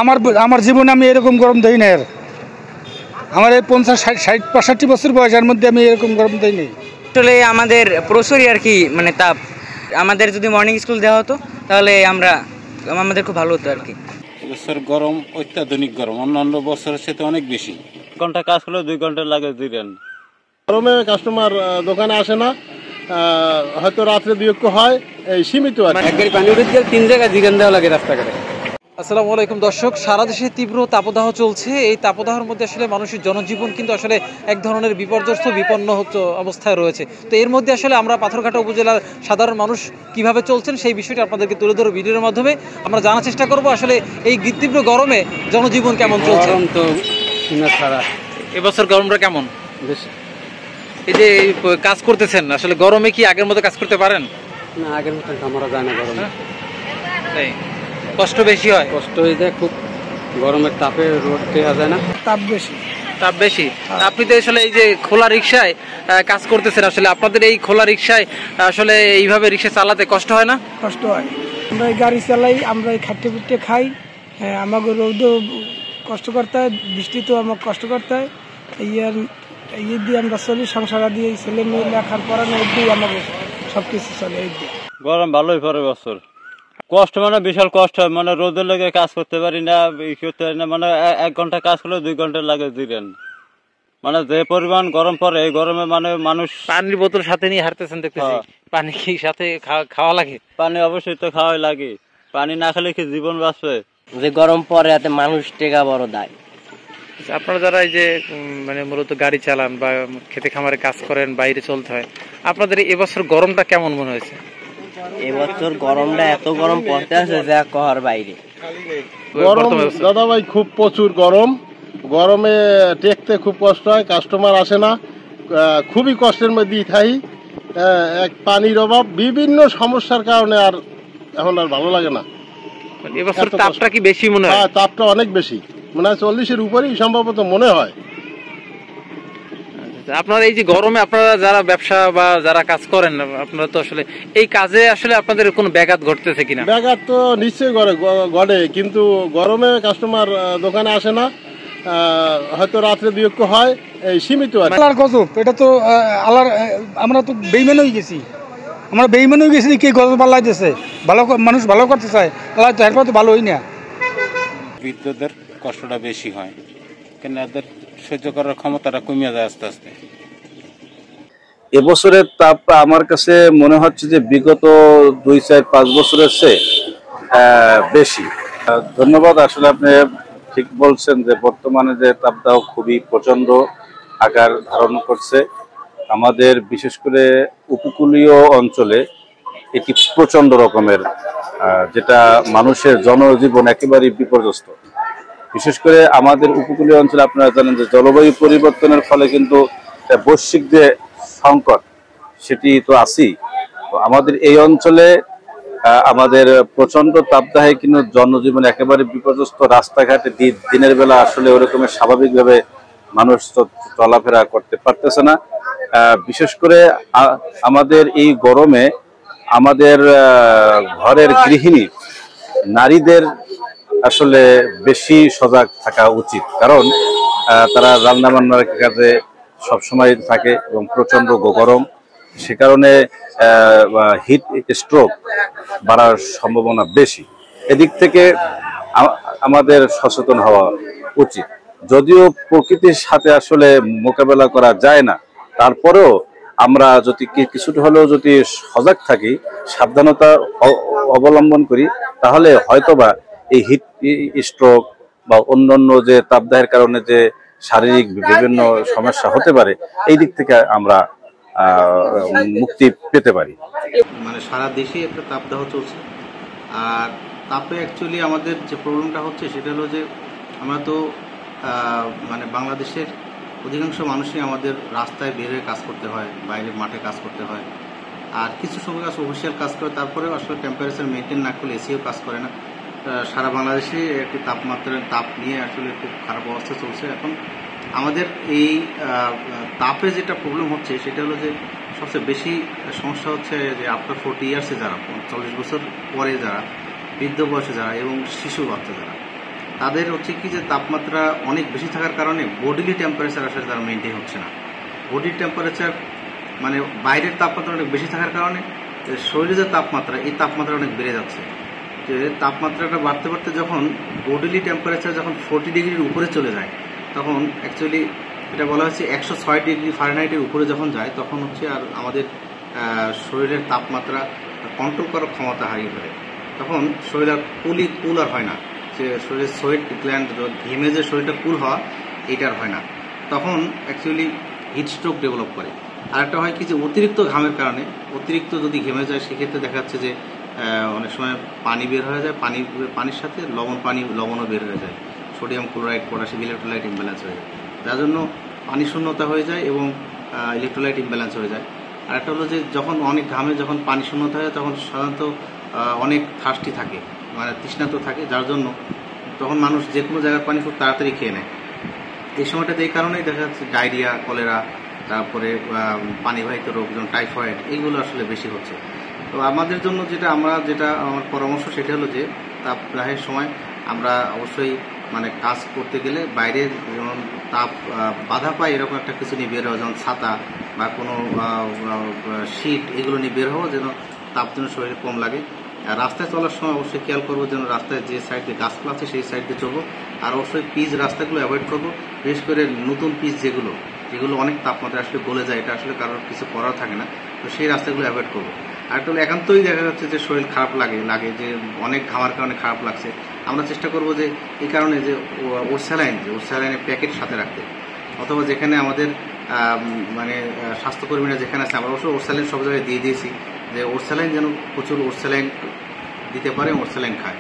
আমার আমার জীবনে আমি এরকম গরম দেই না। আমার এই 50-60-65 বয়সের মধ্যে আমি এরকম গরম দেই নাই। আসলে আমাদের প্রচুরই আর কি মানে তাপ। আমাদের যদি মর্নিং স্কুল দেওয়া হতো তাহলে আমাদের খুব ভালো হতো আর কি। এবছর গরম অত্যাধুনিক গরম, অন্যান্য বছরের সাথে অনেক বেশি। ঘন্টা কাজ করলে 2 ঘন্টা লাগে দিলেন। গরমে কাস্টমার দোকানে আসে না, হয়তো রাত্রে বিয়োগ হয়, এই সীমিত আর এক গাড়ি পানি উঠে গেলে 3 জায়গায় জিগান দেওয়া লাগে রাস্তাঘাটে। আসসালামু আলাইকুম দর্শক, সারা দেশে তীব্র তাপদাহ চলছে। এই তাপদাহের মধ্যে আসলে মানুষের জনজীবন কিন্তু আসলে এক ধরনের বিপর্যস্ত বিপন্ন অবস্থায় রয়েছে। তো এর মধ্যে আসলে আমরা পাথরঘাটা উপজেলার সাধারণ মানুষ কিভাবে চলছেন সেই বিষয়টি আপনাদেরকে তুলে ধরো ভিডিওর মাধ্যমে। আমরা জানার চেষ্টা করব আসলে এই তীব্র গরমে জনজীবন কেমন চলছে। গরম তো সীমা ছাড়া। এবছর গরমটা কেমন? বেশি। এই যে কাজ করতেছেন, আসলে গরমে কি আগের মতো কাজ করতে পারেন? না, আগের মতো আমরা যায় না গরমে। তাই কষ্ট বেশি হয়? কষ্ট হয়ে যায় খুব, গরমের তাপে রোদ দেওয়া যায় না। তাপ বেশি। তাপ বেশি। আপনি তো আসলে এই যে খোলা রিকশায় কাজ করতেছেন, আসলে আপনাদের এই খোলা রিকশায় আসলে এইভাবে রিকশা চালাতে কষ্ট হয় না? কষ্ট হয়। আমরা এই গাড়ি চালাই, আমরা এই খাট্টে পিটে খাই। হ্যাঁ, আমাকে রোদ কষ্ট করতে হয়, বৃষ্টি তো আমাকে কষ্ট করতে হয়। এই দিয়ে আমরা চলি, সংসার দিয়ে ছেলে মেয়ে লেখার পড়ানো দিয়ে আমাকে সবকিছু চলে। এই দিয়ে গরম ভালোই পরে বছর। কষ্ট মানে বিশাল কষ্ট হয়, মানে রোদের লেগে কাজ করতে পারি না, করতে পারি না, মানে 1 ঘন্টা কাজ করলে 2 ঘন্টা লাগে দিলেন। মানে যে পরিমাণ গরম পড়ে এই গরমে মানে মানুষ পানির বোতল সাথে নিয়ে হাঁটতেছেন দেখতেছি। পানি কি সাথে খাওয়া লাগে? পানি অবশ্যই তো খাওয়াই লাগে, পানি না খেলে কি জীবন বাঁচবে? যে গরম পরে এতে মানুষ টেকা বড় দায়। আপনারা যারা এই যে মানে মূলত গাড়ি চালান বা খেতে খামারে কাজ করেন, বাইরে চলতে হয়, আপনাদের এবছর গরমটা কেমন মনে হয়েছে? এবছর গরমটা এত গরম পড়তে আছে যা কহার বাইরে। গরম দাদা ভাই খুব প্রচুর গরম, গরমে টেকতে খুব কষ্ট হয়, কাস্টমার আসে না, খুবই কষ্টের মধ্যেই থাই। এক পানির অভাব, বিভিন্ন সমস্যার কারণে আর এখন আর ভালো লাগে না। এবছর তাপটা কি বেশি মনে হয়? তাপটা অনেক বেশি মনে হয়, 40-এর উপরেই সম্ভবত মনে হয়। আপনারা এই যে গরমে আপনারা যারা ব্যবসা বা যারা কাজ করেন, আপনারা তো আসলে এই কাজে আসলে আপনাদের কোনো ব্যাঘাত ঘটতেছে কিনা? ব্যাঘাত তো নিশ্চয়ই ঘটে, কিন্তু গরমে কাস্টমার দোকানে আসে না, হয়তো রাত্রে বিয়োগ হয়, এই সীমিত আর আল্লাহর গজব। এটা তো আল্লাহর, আমরা তো বেইমান হয়ে গেছি। আমরা বেইমান হয়ে গেছি, কি গজব আল্লাহ দিয়েছে। ভালো মানুষ ভালো করতে চায়, আল্লাহ তো একবার তো ভালো হই না। বৃদ্ধদের কষ্টটা বেশি হয়, কেন এদের সহ্য করার ক্ষমতাটা কমিয়ে যায় আস্তে আস্তে। এবছরের তাপ আমার কাছে মনে হচ্ছে যে বিগত 2-4-5 বছরের চেয়ে বেশি। ধন্যবাদ। আসলে আপনি ঠিক বলছেন যে বর্তমানে যে তাপদাহ খুবই প্রচন্ড আকার ধারণ করছে। আমাদের বিশেষ করে উপকূলীয় অঞ্চলে এটি প্রচন্ড রকমের, যেটা মানুষের জনজীবন একেবারেই বিপর্যস্ত। বিশেষ করে আমাদের উপকূলীয় অঞ্চলে আপনারা জানেন যে জলবায়ু পরিবর্তনের ফলে কিন্তু বৈশ্বিক যে সংকট সেটি তো আছেই। তো আমাদের এই অঞ্চলে আমাদের প্রচন্ড তাপদাহে কিন্তু জনজীবন একেবারে বিপর্যস্ত। রাস্তাঘাটে দিনের বেলা আসলে ওরকমের স্বাভাবিকভাবে মানুষ চলাফেরা করতে পারতেছে না। বিশেষ করে আমাদের এই গরমে আমাদের ঘরের গৃহিণী নারীদের আসলে বেশি সজাগ থাকা উচিত, কারণ তারা রান্না বান্নার কাজে সবসময় থাকে এবং প্রচন্ড গরম, সে কারণে হিট স্ট্রোক বাড়ার সম্ভাবনা বেশি। এদিক থেকে আমাদের সচেতন হওয়া উচিত। যদিও প্রকৃতির সাথে আসলে মোকাবেলা করা যায় না, তারপরেও আমরা যদি কিছুটা হলেও যদি সজাগ থাকি, সাবধানতা অবলম্বন করি, তাহলে হয়তোবা এই হিট স্ট্রোক বা অন্যান্য যে তাপদাহের কারণে যে শারীরিক বিভিন্ন সমস্যা হতে পারে, এই দিক থেকে আমরা মুক্তি পেতে পারি। মানে সারা দেশে একটা তাপদাহ চলছে। আর তাপে অ্যাকচুয়ালি আমাদের যে প্রবলেমটা হচ্ছে সেটা হলো যে আমরা তো মানে বাংলাদেশের অধিকাংশ মানুষই আমাদের রাস্তায় বের হয়ে কাজ করতে হয়, বাইরে মাঠে কাজ করতে হয়, আর কিছু সময় কাজ অফিসিয়াল কাজ করে, তারপরেও আসলে টেম্পারেচার মেনটেন না করলে এসিও কাজ করে না। সারা বাংলাদেশে একটি তাপ নিয়ে আসলে খুব খারাপ অবস্থা চলছে। এখন আমাদের এই তাপে যেটা প্রবলেম হচ্ছে সেটা হলো যে সবচেয়ে বেশি সমস্যা হচ্ছে যে আফটার 40 ইয়ার্সে যারা, 40 বছর পরে যারা, বৃদ্ধ বয়সে যারা এবং শিশু বাচ্চা যারা, তাদের হচ্ছে কি যে তাপমাত্রা অনেক বেশি থাকার কারণে বডিলি টেম্পারেচার আসলে তার মেনটেন হচ্ছে না। বডির টেম্পারেচার মানে বাইরের তাপমাত্রা অনেক বেশি থাকার কারণে শরীরের যে তাপমাত্রা, এই তাপমাত্রা অনেক বেড়ে যাচ্ছে। যে তাপমাত্রাটা বাড়তে বাড়তে যখন বডিলি টেম্পারেচার যখন 40 ডিগ্রির উপরে চলে যায়, তখন অ্যাকচুয়ালি এটা বলা হচ্ছে 106 ডিগ্রি ফারেনহাইটের উপরে যখন যায়, তখন হচ্ছে আর আমাদের শরীরের তাপমাত্রা কন্ট্রোল করার ক্ষমতা হারিয়ে ফেলে। তখন শরীর আর কুল আর হয় না, যে শরীরের সোয়েট গ্ল্যান্ড ঘেমে যে শরীরটা কুল হওয়া, এইটার হয় না। তখন অ্যাকচুয়ালি হিট স্ট্রোক ডেভেলপ করে। আর একটা হয় কি যে অতিরিক্ত ঘামের কারণে, অতিরিক্ত যদি ঘেমে যায়, সেক্ষেত্রে দেখা যাচ্ছে যে অনেক সময় পানি বের হয়ে যায়, পানির সাথে লবণও বের হয়ে যায়, sodium chloride, potassium, electrolyte imbalance হয়ে যায়, যার জন্য পানি শূন্যতা হয়ে যায় এবং ইলেকট্রোলাইট ইমব্যালেন্স হয়ে যায়। আর একটা হলো যে যখন অনেক ঘামে যখন পানি শূন্যতা হয়, তখন সাধারণত অনেক থার্স্টি থাকে, মানে তৃষ্ণার্ত থাকে, যার জন্য তখন মানুষ যে কোনো জায়গার পানি খুব তাড়াতাড়ি খেয়ে নেয়। এই সময়টাতে এই কারণেই দেখা যাচ্ছে ডায়রিয়া, কলেরা, তারপরে পানিবাহিত রোগ যেমন টাইফয়েড, এইগুলো আসলে বেশি হচ্ছে। তো আমাদের জন্য যেটা আমার পরামর্শ, সেটা হলো যে তাপদাহের সময় আমরা অবশ্যই মানে কাজ করতে গেলে বাইরে যেমন তাপ বাধা পায় এরকম একটা কিছু নিয়ে বের হওয়া, যেমন ছাতা বা কোনো শীট, এগুলো নিয়ে বের হওয়া, যেন তাপ যেন শরীরে কম লাগে। রাস্তায় চলার সময় অবশ্যই খেয়াল করবো যেন রাস্তায় যে সাইডে গাছপালা আছে সেই সাইড দিয়ে চলবো। আর অবশ্যই পিচ রাস্তাগুলো অ্যাভয়েড করবো, বিশেষ করে নতুন পিচ যেগুলো অনেক তাপমাত্রা আসলে গলে যায়, এটা আসলে কারোর কিছু করার থাকে না, তো সেই রাস্তাগুলো অ্যাভয়েড করবো। আর তাহলে একান্তই দেখা যাচ্ছে যে শরীর খারাপ লাগে যে অনেক ঘামার কারণে খারাপ লাগছে, আমরা চেষ্টা করবো যে এই কারণে যে ওরস্যালাইনের প্যাকেট সাথে রাখতে, অথবা যেখানে আমাদের মানে স্বাস্থ্যকর্মীরা যেখানে আছে, আমরা অবশ্য ওরস্যালাইন সব জায়গায় দিয়ে দিয়েছি, যে ওরস্যালাইন যেন প্রচুর ওরস্যালাইন দিতে পারে, ওরস্যালাইন খায়।